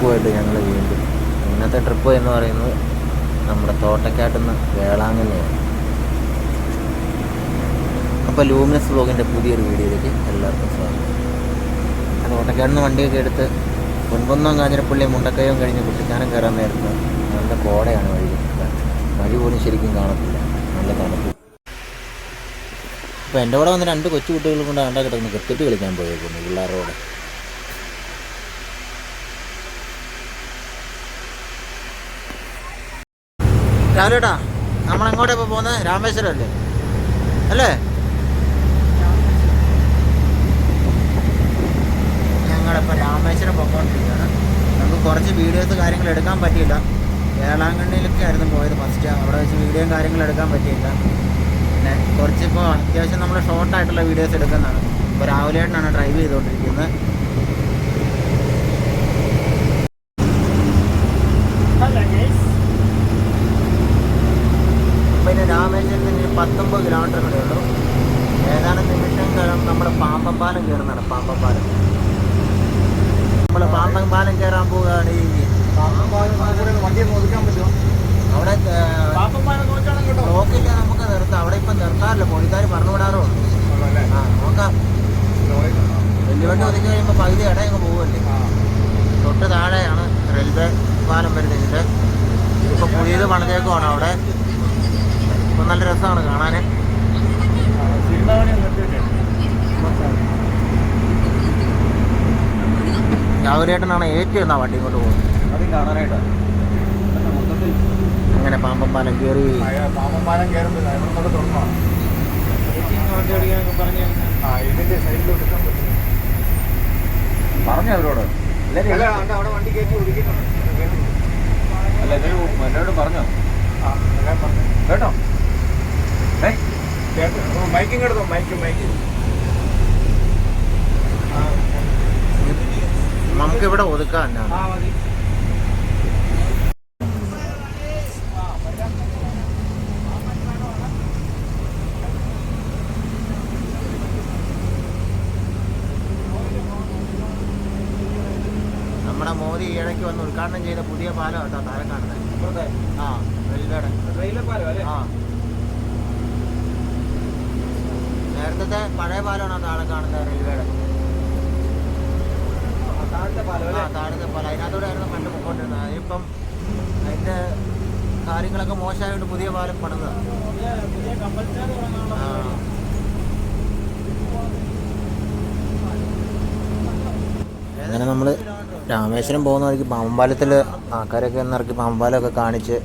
ട്രിപ്പുമായിട്ട് ഞങ്ങൾ വീണ്ടും. ഇന്നത്തെ ട്രിപ്പ് എന്ന് പറയുന്നത് നമ്മുടെ തോട്ടക്കാട്ടുനിന്ന് വേളാങ്കണ്ണിയാണ്. അപ്പോൾ ലൂമിനസ് വ്ലോഗിൻ്റെ പുതിയൊരു വീഡിയോയിലേക്ക് എല്ലാവർക്കും സ്വാഗതം. തോട്ടക്കാട്ടുനിന്ന് വണ്ടിയൊക്കെ എടുത്ത് പൊൻകുന്നം കാഞ്ഞിരപ്പള്ളി മുണ്ടക്കയം കഴിഞ്ഞ് കുട്ടിക്കാനം കയറാൻ നേരത്ത് നല്ല കോടയാണ് വഴി പോലും ശരിക്കും കാണത്തില്ല, നല്ല തണുപ്പ്. അപ്പോൾ എൻ്റെ കൂടെ വന്ന് 2 കൊച്ചു കുട്ടികൾ കൊണ്ട് കണ്ടാ കിടന്ന് ക്രിക്കറ്റ് കളിക്കാൻ പോയേക്കുന്നു പിള്ളേരോടെ. രാവിലേട്ടാ നമ്മളെങ്ങോട്ടാണ് ഇപ്പോൾ പോകുന്നത്? രാമേശ്വരം അല്ലേ അല്ലേ? ഞങ്ങളിപ്പോൾ രാമേശ്വരം പോയിക്കൊണ്ടിരിക്കുകയാണ്. നമുക്ക് കുറച്ച് വീഡിയോസ് കാര്യങ്ങൾ എടുക്കാൻ പറ്റിയില്ല. വേളാങ്കണ്ണിയിലൊക്കെ ആയിരുന്നു പോയത് ഫസ്റ്റ്. അവിടെ വെച്ച് വീഡിയോയും കാര്യങ്ങളും എടുക്കാൻ പറ്റിയില്ല. പിന്നെ കുറച്ചിപ്പോൾ അത്യാവശ്യം നമ്മൾ ഷോർട്ടായിട്ടുള്ള വീഡിയോസ് എടുക്കുന്നതാണ്. ഇപ്പോൾ രാവിലെയായിട്ടാണ് ഡ്രൈവ് ചെയ്തുകൊണ്ടിരിക്കുന്നത്. പിന്നെ രാമേശ്വരത്തിന് 19 കിലോമീറ്റർ കൂടെ ഉള്ളൂ. ഏതാനും നിമിഷം നമ്മൾ പാമ്പമ്പാലം കയറുന്നതാണ്. പാമ്പമ്പാലം നമ്മൾ പാമ്പമ്പാലം കയറാൻ പോവുകയാണ്. ഈ അവിടെ നോക്കില്ല, നമുക്ക് നിർത്താം. അവിടെ ഇപ്പം നിർത്താറില്ല, പോലീസുകാർ പറഞ്ഞു വിടാറുണ്ട്. നോക്കാം. വലിയ വണ്ടി ഒതുക്കി കഴിയുമ്പോൾ പകുതി ഇടയങ്ങ് പോകുമല്ലേ. തൊട്ട് താഴെയാണ് റെയിൽവേ പാലം വരുന്നതിൻ്റെ. ഇപ്പോൾ പുതിയത് പണിതേക്കുവാണ് അവിടെ. ഇപ്പം നല്ല രസമാണ് കാണാൻ. രാവിലെയായിട്ടാണ് ഏറ്റവും എന്നാ വണ്ടി കൊണ്ട് പോകുന്നത് കാണാനായിട്ടാണ്. അങ്ങനെ പാമ്പമ്പാലം കയറി പാമ്പമ്പാലം കയറുമ്പോൾ വണ്ടി ഓടിക്കാനൊക്കെ പറഞ്ഞു അവരോട് അവിടെ വണ്ടി കയറ്റി ഓടിക്കുന്നുണ്ട്. അല്ല എന്നോട് പറഞ്ഞോ കേട്ടോ? മൈക്കിങ് എടുത്തോ? മൈക്ക് നമുക്കിവിടെ ഒതുക്കാൻ തന്നെയാണ്. നമ്മുടെ മോദി ഈയിടയ്ക്ക് വന്ന് ഉദ്ഘാടനം ചെയ്ത പുതിയ പാലം കേട്ടോ താഴെ കാണുന്നത്. ആ റെയിൽവേ പാലം അല്ലേ? ആ നേരത്തെ പഴയ പാലമാണ് താഴെ കാണുന്നത് റെയിൽവേയുടെ. താഴത്തെ പാലം. അതിനകത്തൂടെ ആയിരുന്നു പണ്ട് പൊക്കോണ്ടിരുന്നത്. അതിപ്പം അതിൻ്റെ കാര്യങ്ങളൊക്കെ മോശമായിട്ട് പുതിയ പാലം പണിതാണ്. അങ്ങനെ നമ്മൾ രാമേശ്വരം പോകുന്ന വഴിക്ക് പാമ്പമ്പാലത്തിൽ ആൾക്കാരൊക്കെ ഇറക്കി പാമ്പമ്പാലമൊക്കെ കാണിച്ച്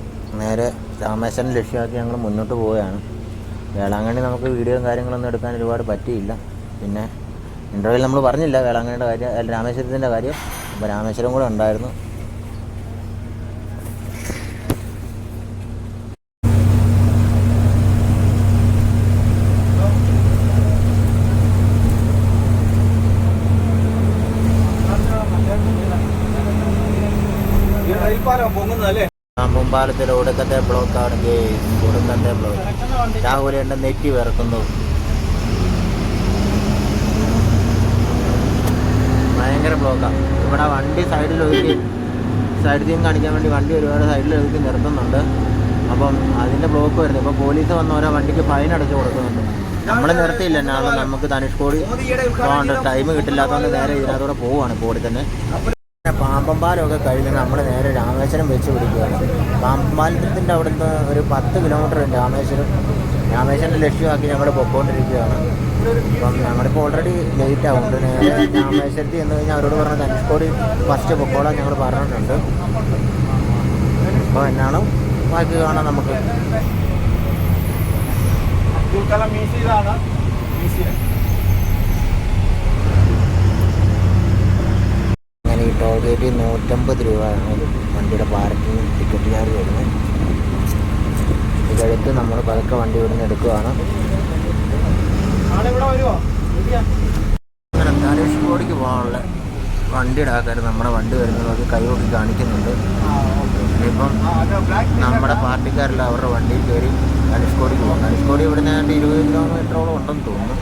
നേരെ രാമേശ്വരം ലക്ഷ്യമാക്കി ഞങ്ങൾ മുന്നോട്ട് പോവുകയാണ്. വേളാങ്കണ്ണി നമുക്ക് വീഡിയോയും കാര്യങ്ങളൊന്നും എടുക്കാൻ ഒരുപാട് പറ്റിയില്ല. പിന്നെ ഇൻ്റർവ്യൂവിൽ നമ്മൾ പറഞ്ഞില്ല വേളാങ്കണ്ണിയുടെ കാര്യം, അല്ല രാമേശ്വരത്തിൻ്റെ കാര്യം. അപ്പോൾ രാമേശ്വരം കൂടെ ഉണ്ടായിരുന്നു. പാമ്പമ്പാലത്തിൽ ഒടുക്കത്തെ ബ്ലോക്കാണ്. ഒടുക്കത്തെ ബ്ലോക്ക്. രാഹുലേണ്ട നെറ്റി വിറക്കുന്നു. ഭയങ്കര ബ്ലോക്കാണ് ഇവിടെ. വണ്ടി സൈഡിൽ സീൻ കാണിക്കാൻ വേണ്ടി വണ്ടി ഒരുപാട് സൈഡിൽ ഒതുക്കി നിർത്തുന്നുണ്ട്. അപ്പം അതിൻ്റെ ബ്ലോക്ക് വരുന്നത്. ഇപ്പോൾ പോലീസ് വന്ന് ഓരോ വണ്ടിക്ക് ഫൈൻ അടച്ചു കൊടുക്കുന്നുണ്ട്. നമ്മൾ നിർത്തിയില്ല. എന്നാലും നമുക്ക് ധനുഷ്കോടി പോകാണ്ട് ടൈം കിട്ടില്ലാത്തതുകൊണ്ട് നേരെ ഇതിനകത്തൂടെ പോവുകയാണ്. കോടി തന്നെ പാമ്പമ്പാലമൊക്കെ കഴിഞ്ഞ് നമ്മൾ നേരെ രാമേശ്വരം വെച്ച് പിടിക്കുകയാണ്. പാമ്പമ്പാലത്തിൻ്റെ അവിടുന്ന് ഒരു 10 കിലോമീറ്റർ ഉണ്ട് രാമേശ്വരം ലക്ഷ്യമാക്കി ഞങ്ങൾ പൊയ്ക്കൊണ്ടിരിക്കുകയാണ്. അപ്പം ഞങ്ങളിപ്പോൾ ഓൾറെഡി ലേറ്റ് ആവുന്നുണ്ട്. നേരെ രാമേശ്വരത്തിൽ എന്ന് കഴിഞ്ഞാൽ അവരോട് പറഞ്ഞ ധനുഷ്കോടി ഫസ്റ്റ് പൊക്കോളാൻ ഞങ്ങൾ പറഞ്ഞിട്ടുണ്ട്. അപ്പോൾ എന്നാണ് ബാക്കി കാണാം നമുക്ക്. അങ്ങനെ ഈ ടോൾ ഗേറ്റിൽ 150 രൂപയാണ് വണ്ടിയുടെ പാർക്കിംഗ് ടിക്കറ്റ് ചാർജ് വരുന്നത്. ഇതെടുത്ത് നമ്മൾ പതുക്കെ വണ്ടി ഇവിടുന്ന് എടുക്കുകയാണ്. അങ്ങനെ ധനുഷ്കോടിക്ക് പോകാനുള്ള വണ്ടിയുടെ ആൾക്കാർ നമ്മുടെ വണ്ടി വരുന്നതൊക്കെ കൈകൊട്ടി കാണിക്കുന്നുണ്ട്. ഇനിയിപ്പം നമ്മുടെ പാർട്ടിക്കാരെല്ലാം അവരുടെ വണ്ടിയിൽ കയറി ധനുഷ്കോടിക്ക് പോകാം. ധനുഷ്കോടി ഇവിടുന്ന് 20 കിലോമീറ്ററോളം ഉണ്ടെന്ന് തോന്നുന്നു.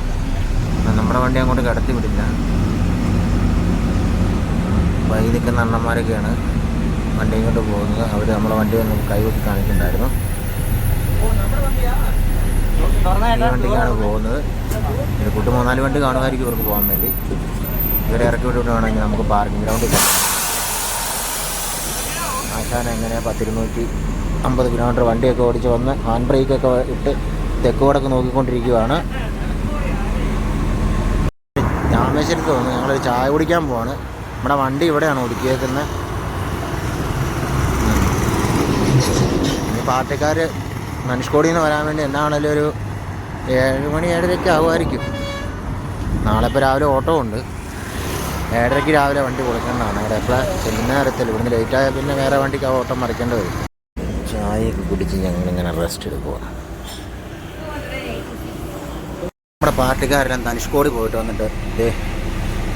നമ്മുടെ വണ്ടി അങ്ങോട്ട് കടത്തി വിടില്ല. വഴി നിൽക്കുന്ന അണ്ണന്മാരൊക്കെയാണ് വണ്ടിയും കൊണ്ട് പോകുന്നത്. അവർ നമ്മളെ വണ്ടി ഒന്ന് കൈവക്കി കാണിക്കുന്നുണ്ടായിരുന്നു. ഈ വണ്ടിക്കാണ് പോകുന്നത്. ഒരു കൂട്ട് 3-4 വണ്ടി കാണുമായിരിക്കും ഇവർക്ക് പോകാൻ വേണ്ടി. ഇവരെ ഇറക്കി വിട്ടുകൊണ്ടാണെങ്കിൽ നമുക്ക് പാർക്കിംഗ് ഗ്രൗണ്ടിൽ പോകാം. ആശാൻ എങ്ങനെ 100-250 കിലോമീറ്റർ വണ്ടിയൊക്കെ ഓടിച്ച് വന്ന് ഹാൻഡ് ബ്രേക്കൊക്കെ ഇട്ട് തെക്കോടൊക്കെ നോക്കിക്കൊണ്ടിരിക്കുകയാണ്. രാമേശ്വരത്ത് തോന്നുന്നു. ഞങ്ങളൊരു ചായ കുടിക്കാൻ പോവാണ്. നമ്മുടെ വണ്ടി ഇവിടെയാണ് ഒതുക്കിയേക്കുന്നത്. ഇനി പാർട്ടിക്കാർ ധനുഷ്കോടിയിൽ നിന്ന് വരാൻ വേണ്ടി എന്നാണേലും ഒരു 7 മണി 7:30 ആകുമായിരിക്കും. നാളെ ഇപ്പോൾ രാവിലെ ഓട്ടോ ഉണ്ട്. 7:30 രാവിലെ വണ്ടി കൊടുക്കേണ്ടതാണ്. അവിടെ എപ്പോൾ ചെല്ലുന്ന നേരത്തിൽ ഇവിടുന്ന് ലേറ്റായാൽ പിന്നെ വേറെ വണ്ടിക്ക് ആ ഓട്ടം മറിക്കേണ്ടി വരും. ചായയൊക്കെ കുടിച്ച് ഞങ്ങളിങ്ങനെ റെസ്റ്റ് എടുക്കുക. നമ്മുടെ പാർട്ടിക്കാരെല്ലാം ധനുഷ്കോടി പോയിട്ട് വന്നിട്ട്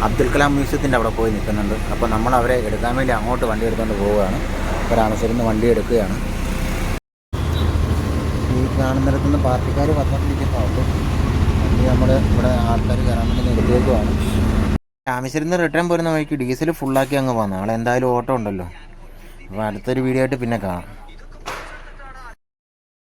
അബ്ദുൽ കലാം മ്യൂസിയത്തിൻ്റെ അവിടെ പോയി നിൽക്കുന്നുണ്ട്. അപ്പോൾ നമ്മൾ അവരെ എടുക്കാൻ വേണ്ടി അങ്ങോട്ട് വണ്ടി എടുത്തുകൊണ്ട് പോവുകയാണ്. ഇപ്പോൾ രാമേശ്വരത്ത് വണ്ടി എടുക്കുകയാണ്. ഈ കാണുന്നിടത്തുനിന്ന് പാർട്ടിക്കാർ വന്നുകൊണ്ടിരിക്കുന്നതുകൊണ്ട് വണ്ടി നമ്മൾ ഇവിടെ ആൾക്കാർ കയറാൻ വേണ്ടി എടുത്തേക്കുവാണ്. രാമേശ്വരത്ത് റിട്ടേൺ പോരുന്ന വഴിക്ക് ഡീസൽ ഫുള്ളാക്കി അങ്ങ് പോകുന്നത്. നാളെ എന്തായാലും ഓട്ടോ ഉണ്ടല്ലോ. അപ്പോൾ അടുത്തൊരു വീഡിയോ ആയിട്ട് പിന്നെ കാണാം.